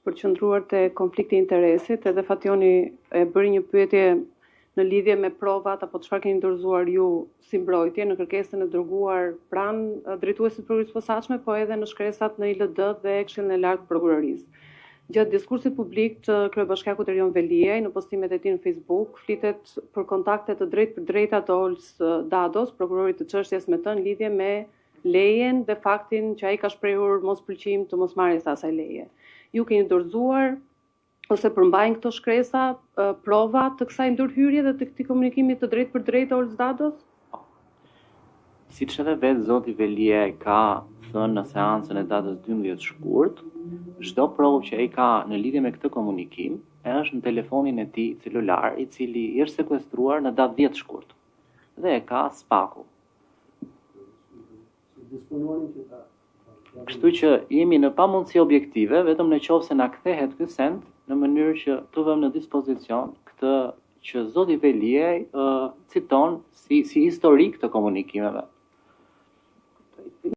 përqendruar te konflikti i interesit, edhe Fationi e bëri një pyetje në lidhje me provat apo çfarë keni dorëzuar ju si mbrojtje në kërkesën e dërguar pranë drejtuesit të prokurisë së posaçme, po edhe në shkresat në ILD dhe Këshillin e Lartë të Prokurorisë. Gjatë diskursit publik të kryebashkiakut Erion Veliaj në postimet e tij në Facebook, flitet për kontakte të drejtë për drejta të Ols Dados, prokurorit të çështjes me të në lidhje me lejen dhe faktin që ai ka shprehur mospëlqim të mosmarrjes së asaj leje. Ju keni dorëzuar ose përmbajnë këto shkresa prova të kësaj ndërhyrje dhe të këtij komunikimi të drejtë për drejtë Ols Dados? Siç edhe vetë zoti Veliaj ka thënë në seancën e datës 12 shkurt, çdo provë që ai ka në lidhje me këtë komunikim është në telefonin e tij celular, i cili i është sekuestruar në datë 10 shkurt. Dhe e ka spaku. Kështu që jemi në pamundësi objektive, vetëm në qoftë se na kthehet ky send në mënyrë që të vëmë në dispozicion këtë që zoti Veliaj citon si historik të komunikimeve.